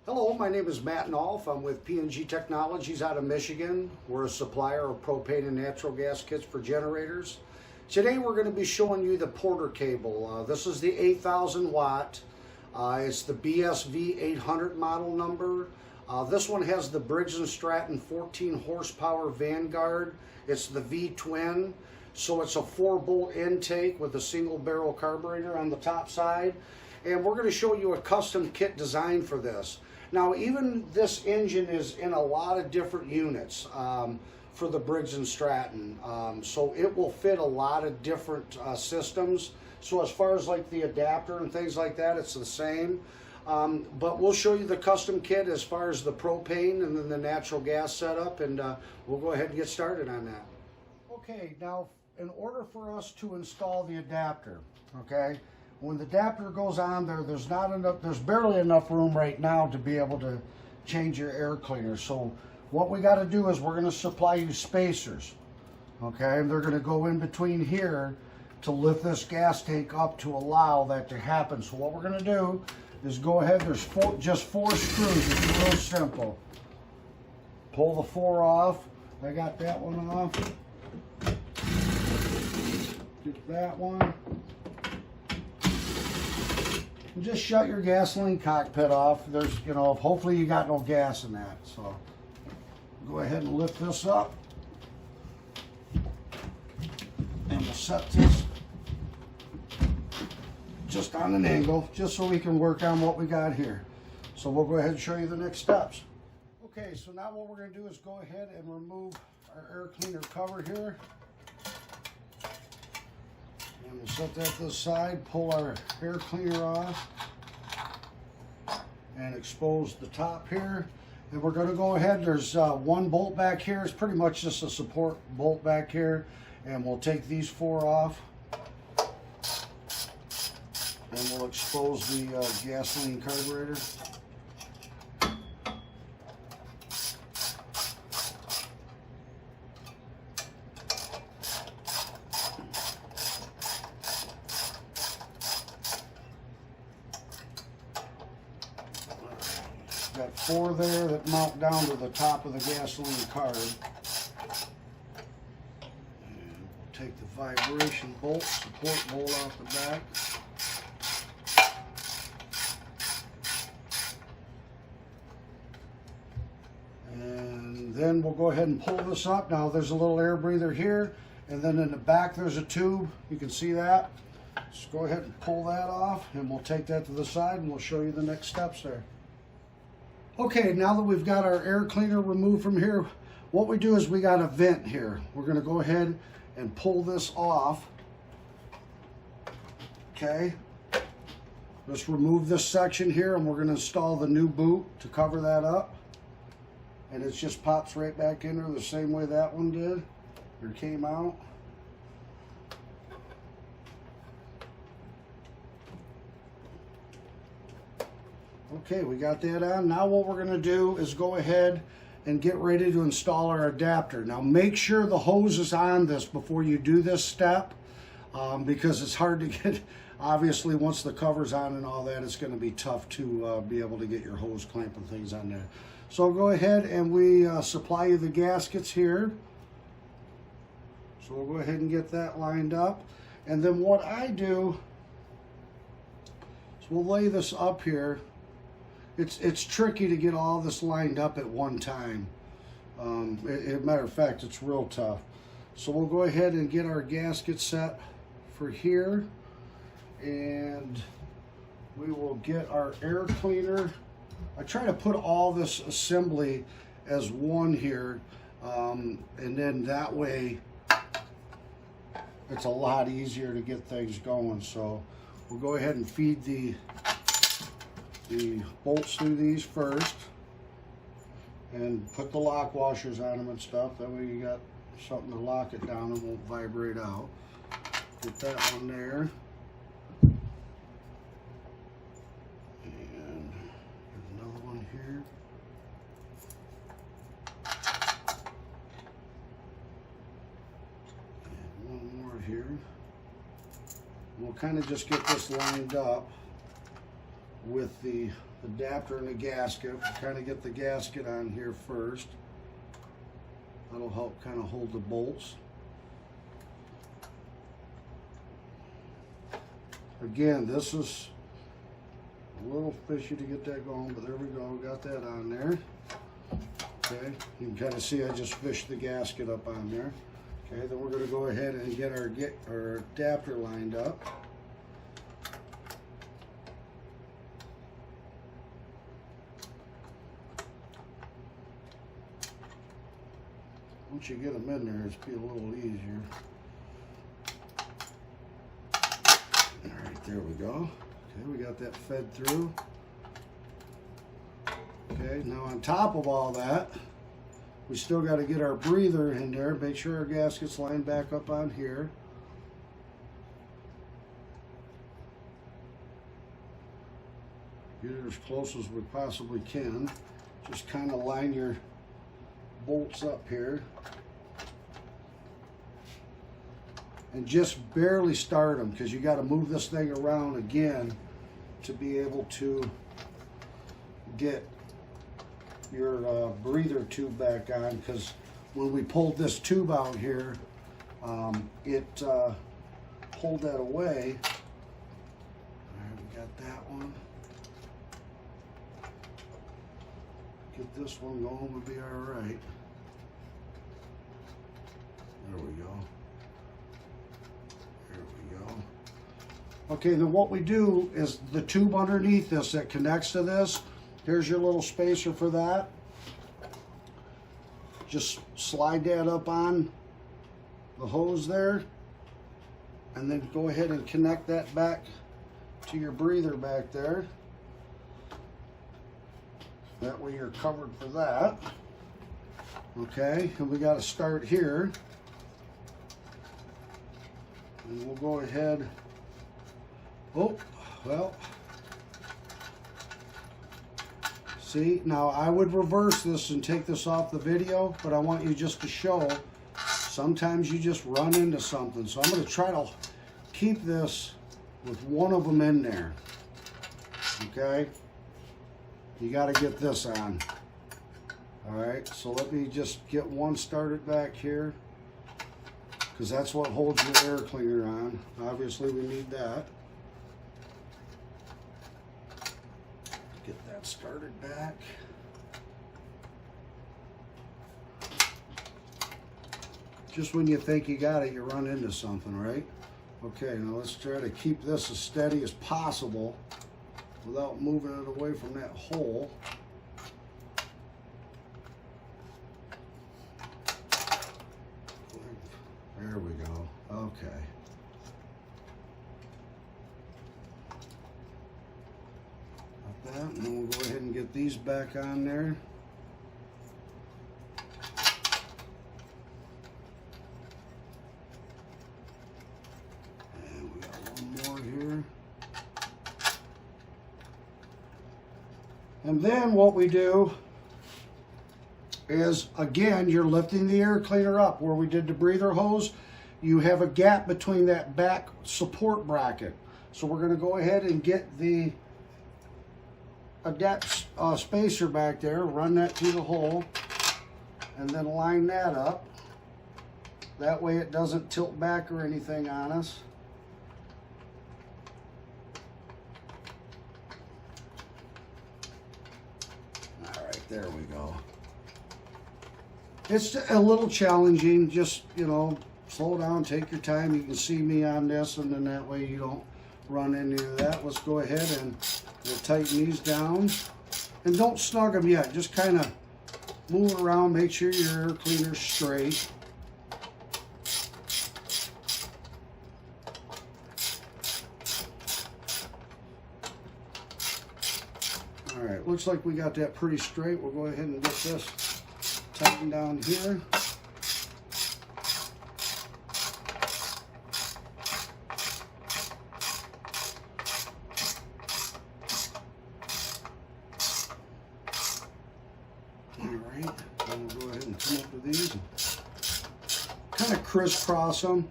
Hello, my name is Matt Nolf. I'm with PNG Technologies out of Michigan. We're a supplier of propane and natural gas kits for generators. Today we're going to be showing you the Porter cable. This is the 8,000 watt. It's the BSV 800 model number. This one has the Briggs & Stratton 14 horsepower Vanguard. It's the V-twin. So it's a 4-bolt intake with a single barrel carburetor on the top side. And we're going to show you a custom kit design for this. Now, even this engine is in a lot of different units for the Briggs & Stratton. So it will fit a lot of different systems. So as far as like the adapter and things like that, it's the same. But we'll show you the custom kit as far as the propane and then the natural gas setup, and we'll go ahead and get started on that. Okay, now in order for us to install the adapter, okay, when the adapter goes on there's barely enough room right now to be able to change your air cleaner. So what we got to do is we're going to supply you spacers, okay, and they're going to go in between here to lift this gas tank up to allow that to happen. So what we're going to do is go ahead, there's just four screws. It's real simple. Pull the 4 off. I got that one off. Get that one. And just shut your gasoline cockpit off. There's, hopefully you got no gas in that. So go ahead and lift this up. And we'll set this just on an angle, just so we can work on what we got here. So we'll go ahead and show you the next steps. Okay, so now what we're going to do is go ahead and remove our air cleaner cover here. And we'll set that to the side, pull our air cleaner off, and expose the top here. And we're going to go ahead, there's one bolt back here. It's pretty much just a support bolt back here. And we'll take these 4 off. And we'll expose the gasoline carburetor. Got 4 there that mount down to the top of the gasoline carb. And we'll take the vibration bolt, support bolt off the back. And then we'll go ahead and pull this up. Now there's a little air breather here, and then in the back there's a tube. You can see that. Just go ahead and pull that off, and we'll take that to the side, and we'll show you the next steps there. Okay, now that we've got our air cleaner removed from here, what we do is we got a vent here. We're going to go ahead and pull this off. Okay, just remove this section here, and we're going to install the new boot to cover that up. And it just pops right back in there the same way that one did, or came out. Okay, we got that on. Now what we're going to do is go ahead and get ready to install our adapter. Now make sure the hose is on this before you do this step, because it's hard to get, obviously once the cover's on and all that, it's going to be tough to be able to get your hose clamp and things on there. So go ahead and we supply you the gaskets here. So we'll go ahead and get that lined up. And then what I do is we'll lay this up here. It's tricky to get all this lined up at one time. Matter of fact, it's real tough. So we'll go ahead and get our gasket set for here. And we will get our air cleaner. I try to put all this assembly as one here, and then that way it's a lot easier to get things going. So we'll go ahead and feed the bolts through these first and put the lock washers on them and stuff. That way you got something to lock it down and won't vibrate out. Get that one there. And another one here. And one more here. We'll kind of just get this lined up with the adapter and the gasket. Kind of get the gasket on here first. That'll help kind of hold the bolts. Again, this is a little fishy to get that going, but there we go, got that on there. Okay, you can kind of see I just fished the gasket up on there. Okay, then we're going to go ahead and get our adapter lined up. Once you get them in there, it's be a little easier. All right, there we go. Okay, we got that fed through. Okay, now on top of all that, we still got to get our breather in there. Make sure our gasket's lined back up on here. Get it as close as we possibly can. Just kind of line your bolts up here. And just barely start them, because you got to move this thing around again to be able to get your breather tube back on, because when we pulled this tube out here, it pulled that away. All right, we got that one. Get this one going, we'll be all right. There we go. There we go. Okay, then what we do is the tube underneath this that connects to this, here's your little spacer for that. Just slide that up on the hose there, and then go ahead and connect that back to your breather back there. That way you're covered for that. Okay, and we got to start here. And we'll go ahead. Oh, well. See, now I would reverse this and take this off the video, but I want you just to show sometimes you just run into something. So I'm going to try to keep this with one of them in there. Okay? You got to get this on. All right, so let me just get one started back here, because that's what holds your air cleaner on. Obviously, we need that. Get that started back. Just when you think you got it, you run into something, right? Okay, now let's try to keep this as steady as possible without moving it away from that hole. There we go. Okay. Got that, and then we'll go ahead and get these back on there. And we got one more here. And then what we do is, again, you're lifting the air cleaner up where we did the breather hose. You have a gap between that back support bracket. So we're going to go ahead and get the adapt spacer back there, run that through the hole, and then line that up. That way it doesn't tilt back or anything on us. All right, there we go. It's a little challenging, just, you know, slow down, take your time. You can see me on this, and then that way you don't run into that. Let's go ahead and we'll tighten these down. And don't snug them yet, just kind of move around, make sure your air cleaner's straight. All right, looks like we got that pretty straight. We'll go ahead and get this tighten down here. All right, then we'll go ahead and come up with these and kind of crisscross them.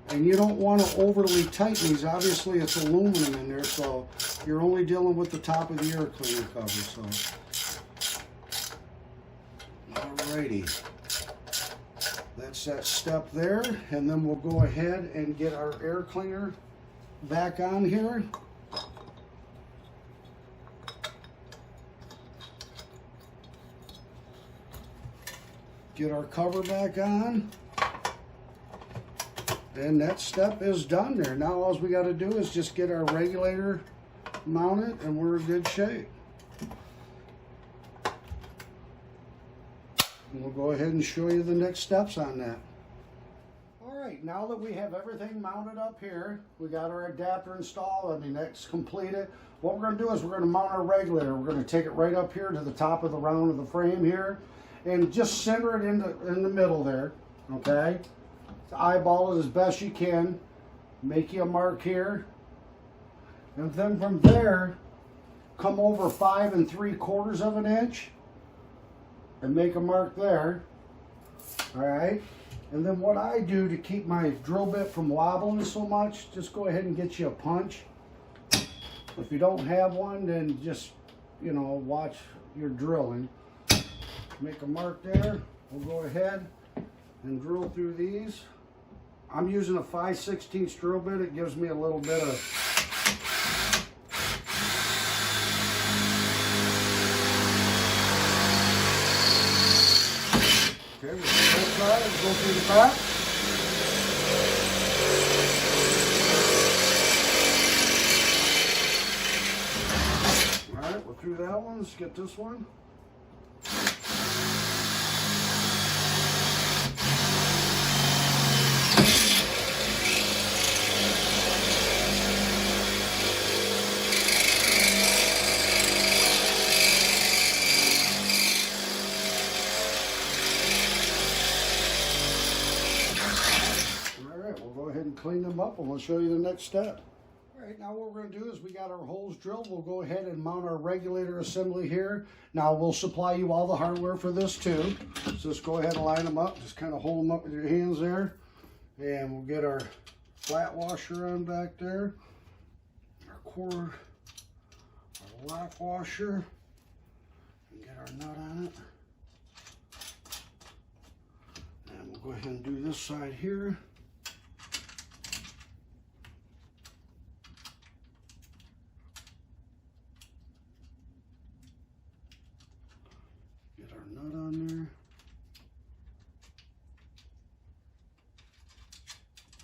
And you don't want to overly tighten these. Obviously, it's aluminum in there, so You're only dealing with the top of the air cleaner cover, so. Alrighty. That's that step there, and then we'll go ahead and get our air cleaner back on here. Get our cover back on. And that step is done there. Now all we got to do is just get our regulator mounted and we're in good shape. And we'll go ahead and show you the next steps on that. Alright, now that we have everything mounted up here, we got our adapter installed, I mean that's completed. What we're going to do is we're going to mount our regulator. We're going to take it right up here to the top of the round of the frame here and just center it in the middle there, okay? Eyeball it as best you can. Make you a mark here. And then from there, come over 5 3/4 of an inch and make a mark there. Alright? And then what I do to keep my drill bit from wobbling so much, just go ahead and get you a punch. If you don't have one, then just, you know, watch your drilling. Make a mark there. We'll go ahead and drill through these. I'm using a 5/16 drill bit. It gives me a little bit of okay, we'll do that side and go through the back. Alright, we're through that one. Let's get this one. We'll go ahead and clean them up and we'll show you the next step. Alright, now what we're going to do is we got our holes drilled. We'll go ahead and mount our regulator assembly here. Now we'll supply you all the hardware for this too. So just go ahead and line them up. Just kind of hold them up with your hands there. And we'll get our flat washer on back there. Our core, our lock washer. And get our nut on it. And we'll go ahead and do this side here. Get our nut on there.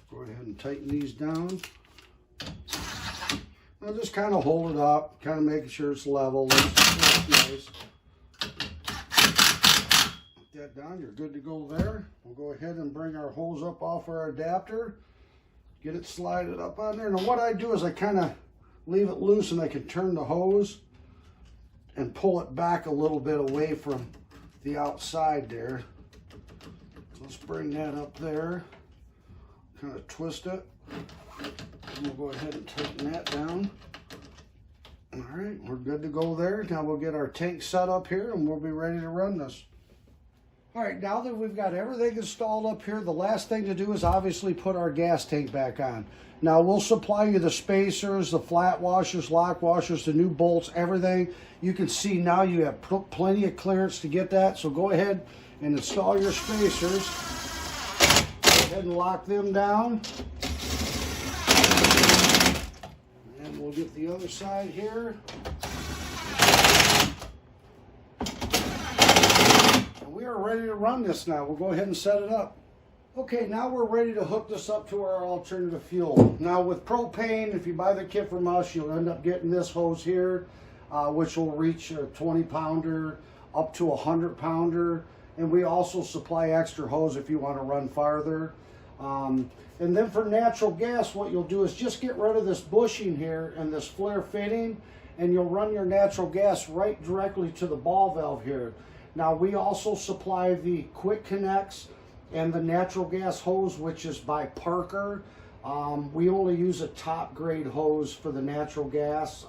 Go ahead and tighten these down. Now just kind of hold it up, kind of making sure it's level. That's nice. Put that down, you're good to go there. We'll go ahead and bring our hose up off our adapter. Get it slided up on there. Now what I do is I kind of leave it loose and I can turn the hose and pull it back a little bit away from the outside there. So let's bring that up there. Kind of twist it. And we'll go ahead and tighten that down. All right, we're good to go there. Now we'll get our tank set up here and we'll be ready to run this. All right, now that we've got everything installed up here, the last thing to do is obviously put our gas tank back on. Now we'll supply you the spacers, the flat washers, lock washers, the new bolts, everything. You can see now you have plenty of clearance to get that. So go ahead and install your spacers. Go ahead and lock them down. And we'll get the other side here. And we are ready to run this now. We'll go ahead and set it up. Okay, now we're ready to hook this up to our alternative fuel. Now with propane, if you buy the kit from us, you'll end up getting this hose here, which will reach a 20-pounder up to a 100-pounder. And we also supply extra hose if you want to run farther. And then for natural gas, what you'll do is just get rid of this bushing here and this flare fitting, and you'll run your natural gas right directly to the ball valve here. Now we also supply the quick connects and the natural gas hose, which is by Parker. We only use a top grade hose for the natural gas.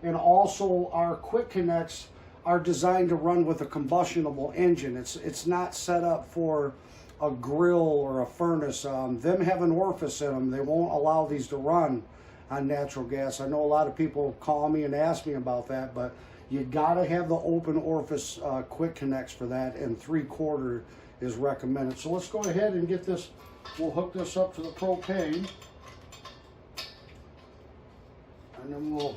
And also our quick connects are designed to run with a combustible engine. It's not set up for a grill or a furnace. Them have an orifice in them. They won't allow these to run on natural gas. I know a lot of people call me and ask me about that, but you gotta have the open orifice quick connects for that, and 3/4 is recommended. So let's go ahead and get this, we'll hook this up to the propane, and then we'll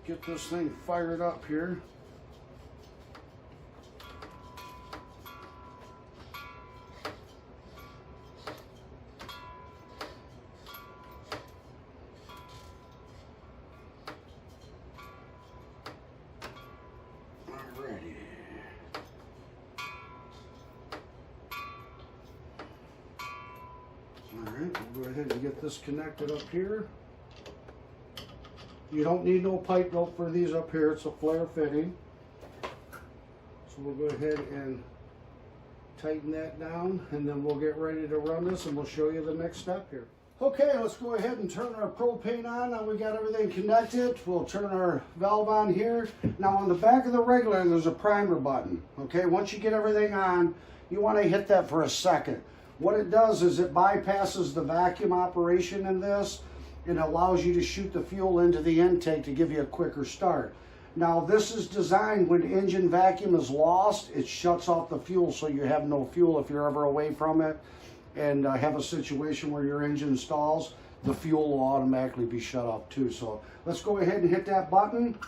get this thing fired up here. Alrighty. Alright, we'll go ahead and get this connected up here. You don't need no pipe rope for these up here, it's a flare fitting. So we'll go ahead and tighten that down, and then we'll get ready to run this, and we'll show you the next step here. Okay, let's go ahead and turn our propane on. Now we got everything connected. We'll turn our valve on here. Now on the back of the regulator, there's a primer button. Okay, once you get everything on, you want to hit that for a second. What it does is it bypasses the vacuum operation in this, and allows you to shoot the fuel into the intake to give you a quicker start. Now this is designed when engine vacuum is lost, it shuts off the fuel so you have no fuel if you're ever away from it and have a situation where your engine stalls, the fuel will automatically be shut off too. So let's go ahead and hit that button,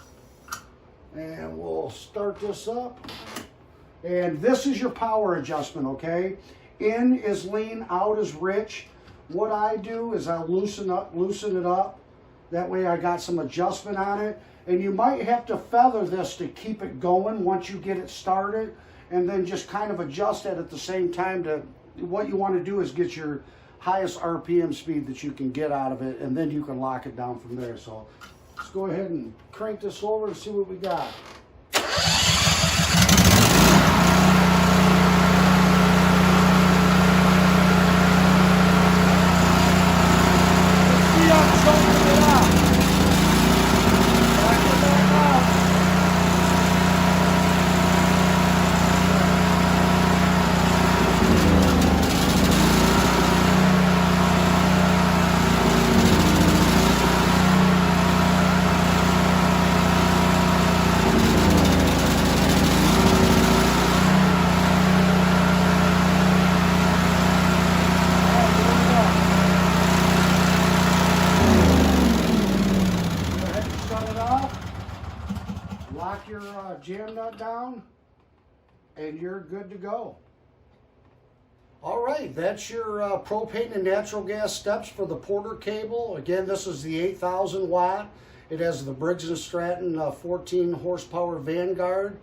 and we'll start this up. And this is your power adjustment, okay? In is lean, out is rich. What I do is I loosen it up. That way I got some adjustment on it. And you might have to feather this to keep it going once you get it started, and then just kind of adjust it at the same time. To what you want to do is get your highest RPM speed that you can get out of it, and then you can lock it down from there. So let's go ahead and crank this over and see what we got. Lock your jam nut down, and you're good to go. All right, that's your propane and natural gas steps for the Porter cable. Again, this is the 8,000 watt. It has the Briggs & Stratton 14 horsepower Vanguard.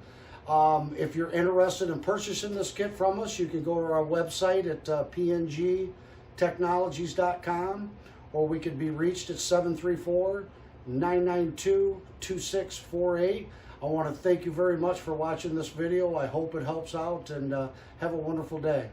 If you're interested in purchasing this kit from us, you can go to our website at pngtechnologies.com, or we could be reached at 734-992-2648. I want to thank you very much for watching this video. I hope it helps out, and have a wonderful day.